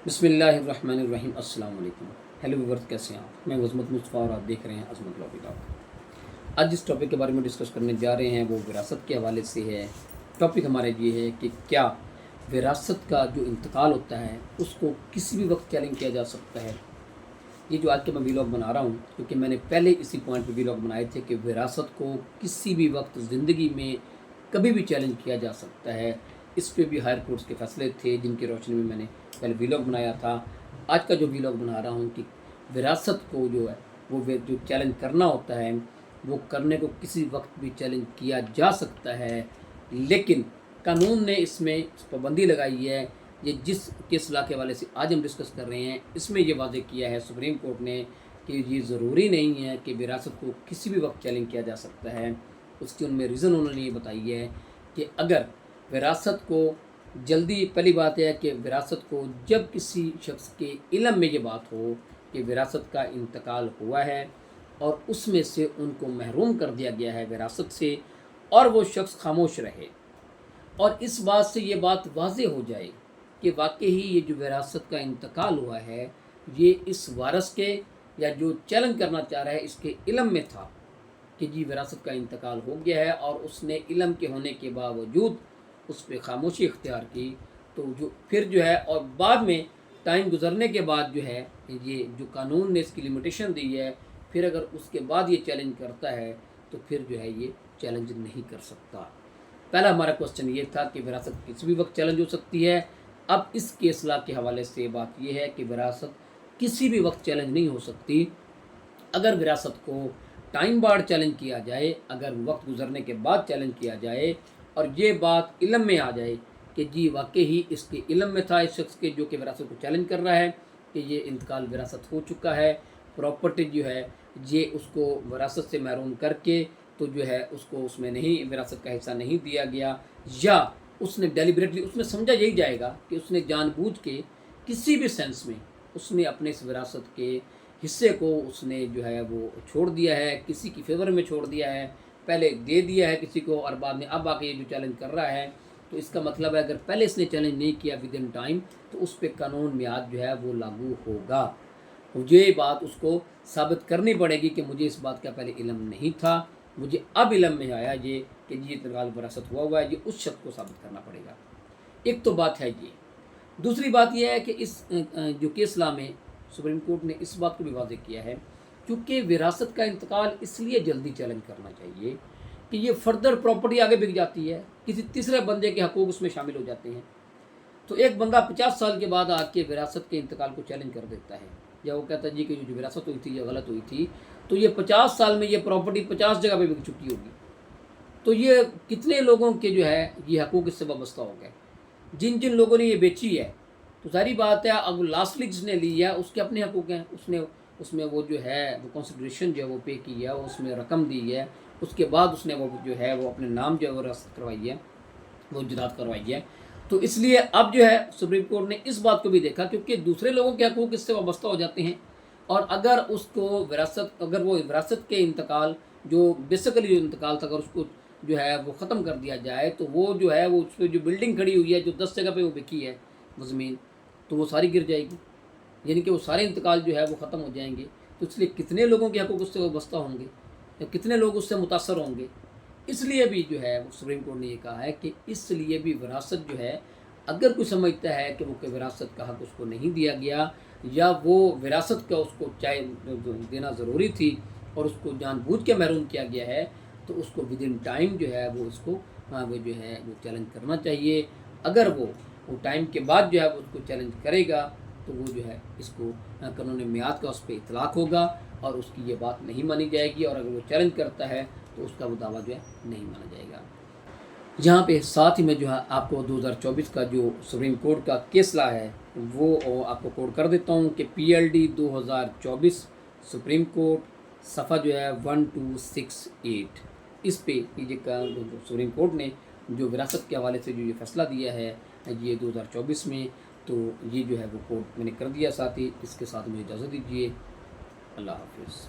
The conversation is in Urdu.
بسم اللہ الرحمن الرحیم۔ السلام علیکم۔ ہیلو ویورز، کیسے ہیں آپ؟ میں عظمت مصطفیٰ اور آپ دیکھ رہے ہیں عظمت لاء ولاگ۔ آج جس ٹاپک کے بارے میں ڈسکس کرنے جا رہے ہیں وہ وراثت کے حوالے سے ہے۔ ٹاپک ہمارا یہ ہے کہ کیا وراثت کا جو انتقال ہوتا ہے اس کو کسی بھی وقت چیلنج کیا جا سکتا ہے۔ یہ جو آج کے میں ولاگ بنا رہا ہوں کیونکہ میں نے پہلے اسی پوائنٹ پہ ولاگ بنائے تھے کہ وراثت کو کسی بھی وقت زندگی میں کبھی بھی چیلنج کیا جا سکتا ہے۔ اس پہ بھی ہائر کورٹس کے فیصلے تھے جن کی روشنی میں نے پہلے ولاگ بنایا تھا۔ آج کا جو ولاگ بنا رہا ہوں کہ وراثت کو جو ہے وہ جو چیلنج کرنا ہوتا ہے وہ کرنے کو کسی وقت بھی چیلنج کیا جا سکتا ہے، لیکن قانون نے اس میں پابندی لگائی ہے۔ یہ جس کیس لا کے حوالے سے آج ہم ڈسکس کر رہے ہیں اس میں یہ واضح کیا ہے سپریم کورٹ نے کہ یہ ضروری نہیں ہے کہ وراثت کو کسی بھی وقت چیلنج کیا جا سکتا ہے۔ اس کی ان میں ریزن انہوں نے یہ بتائی ہے کہ اگر وراثت کو جلدی، پہلی بات ہے کہ وراثت کو جب کسی شخص کے علم میں یہ بات ہو کہ وراثت کا انتقال ہوا ہے اور اس میں سے ان کو محروم کر دیا گیا ہے وراثت سے، اور وہ شخص خاموش رہے اور اس بات سے یہ بات واضح ہو جائے کہ واقعی یہ جو وراثت کا انتقال ہوا ہے یہ اس وارث کے یا جو چیلنج کرنا چاہ رہا ہے اس کے علم میں تھا کہ جی وراثت کا انتقال ہو گیا ہے، اور اس نے علم کے ہونے کے باوجود اس پہ خاموشی اختیار کی، تو جو پھر جو ہے اور بعد میں ٹائم گزرنے کے بعد جو ہے یہ جو قانون نے اس کی لمیٹیشن دی ہے، پھر اگر اس کے بعد یہ چیلنج کرتا ہے تو پھر جو ہے یہ چیلنج نہیں کر سکتا۔ پہلا ہمارا کوسچن یہ تھا کہ وراثت کسی بھی وقت چیلنج ہو سکتی ہے۔ اب اس کیس لا کے حوالے سے بات یہ ہے کہ وراثت کسی بھی وقت چیلنج نہیں ہو سکتی۔ اگر وراثت کو ٹائم بارڈ چیلنج کیا جائے، اگر وقت گزرنے کے بعد چیلنج کیا جائے اور یہ بات علم میں آ جائے کہ جی واقعی ہی اس کے علم میں تھا اس شخص کے جو کہ وراثت کو چیلنج کر رہا ہے کہ یہ انتقال وراثت ہو چکا ہے، پراپرٹی جو ہے یہ اس کو وراثت سے محروم کر کے تو جو ہے اس کو اس میں نہیں، وراثت کا حصہ نہیں دیا گیا، یا اس نے ڈیلیبریٹلی، اس میں سمجھا یہی جائے گا کہ اس نے جان بوجھ کے کسی بھی سینس میں اس نے اپنے اس وراثت کے حصے کو اس نے جو ہے وہ چھوڑ دیا ہے، کسی کی فیور میں چھوڑ دیا ہے، پہلے دے دیا ہے کسی کو اور بعد میں اب آ کے یہ جو چیلنج کر رہا ہے، تو اس کا مطلب ہے اگر پہلے اس نے چیلنج نہیں کیا ود ان ٹائم تو اس پہ قانون میعاد جو ہے وہ لاگو ہوگا۔ یہ بات اس کو ثابت کرنی پڑے گی کہ مجھے اس بات کا پہلے علم نہیں تھا، مجھے اب علم میں آیا یہ کہ یہ انتقال وراثت ہوا ہے، یہ اس شخص کو ثابت کرنا پڑے گا۔ ایک تو بات ہے یہ۔ دوسری بات یہ ہے کہ اس جو کیس لا میں سپریم کورٹ نے اس بات کو بھی واضح کیا ہے کیونکہ وراثت کا انتقال اس لیے جلدی چیلنج کرنا چاہیے کہ یہ فردر پراپرٹی آگے بک جاتی ہے، کسی تیسرے بندے کے حقوق اس میں شامل ہو جاتے ہیں۔ تو ایک بندہ 50 سال کے بعد آ کے وراثت کے انتقال کو چیلنج کر دیتا ہے، یا وہ کہتا ہے جی کہ جو وراثت ہوئی تھی یہ غلط ہوئی تھی، تو یہ 50 سال میں یہ پراپرٹی 50 جگہ پہ بک چکی ہوگی، تو یہ کتنے لوگوں کے جو ہے یہ حقوق اس سے وابستہ ہو گئے، جن جن لوگوں نے یہ بیچی ہے۔ تو ظاہری بات ہے اب لاسٹلی جس نے لی ہے اس کے اپنے حقوق ہیں، اس میں وہ جو ہے وہ کنسیڈریشن جو ہے وہ پے کی ہے، اس میں رقم دی ہے، اس کے بعد اس نے وہ جو ہے وہ اپنے نام جو ہے وہ رخصت کروائی ہے، وہ جداد کروائی ہے۔ تو اس لیے اب جو ہے سپریم کورٹ نے اس بات کو بھی دیکھا کیونکہ دوسرے لوگوں کے حقوق اس سے وابستہ ہو جاتے ہیں، اور اگر اس کو اگر وہ وراثت کے انتقال جو بیسیکلی جو انتقال تھا اگر اس کو جو ہے وہ ختم کر دیا جائے تو وہ جو ہے وہ اس پہ جو بلڈنگ کھڑی ہوئی ہے جو 10 جگہ پہ وہ بکی ہے وہ زمین، تو وہ ساری گر جائے گی، یعنی کہ وہ سارے انتقال جو ہے وہ ختم ہو جائیں گے۔ تو اس لیے کتنے لوگوں کے حقوق اس سے وابستہ ہوں گے یا کتنے لوگ اس سے متاثر ہوں گے، اس لیے بھی جو ہے سپریم کورٹ نے یہ کہا ہے کہ اس لیے بھی وراثت جو ہے اگر کوئی سمجھتا ہے کہ وہ کہ وراثت کا حق اس کو نہیں دیا گیا یا وہ وراثت کا اس کو چاہے دینا ضروری تھی اور اس کو جان بوجھ کے محروم کیا گیا ہے، تو اس کو ود ان ٹائم جو ہے وہ اس کو وہ جو ہے وہ چیلنج کرنا چاہیے۔ اگر وہ ٹائم کے بعد جو ہے وہ اس کو چیلنج کرے گا تو وہ جو ہے اس کو قانون میعاد کا اس پہ اطلاق ہوگا اور اس کی یہ بات نہیں مانی جائے گی، اور اگر وہ چیلنج کرتا ہے تو اس کا وہ دعویٰ جو ہے نہیں مانا جائے گا۔ یہاں پہ ساتھ ہی میں جو ہے آپ کو 2024 کا جو سپریم کورٹ کا کیس لا ہے وہ آپ کو کوٹ کر دیتا ہوں کہ PLD 2024 سپریم کورٹ صفحہ جو ہے 1268، اس پہ سپریم کورٹ نے جو وراثت کے حوالے سے جو یہ فیصلہ دیا ہے یہ 2024 میں، تو یہ جو ہے وہ کوٹ میں نے کر دیا۔ ساتھ ہی اس کے ساتھ مجھے اجازت دیجیے، اللہ حافظ۔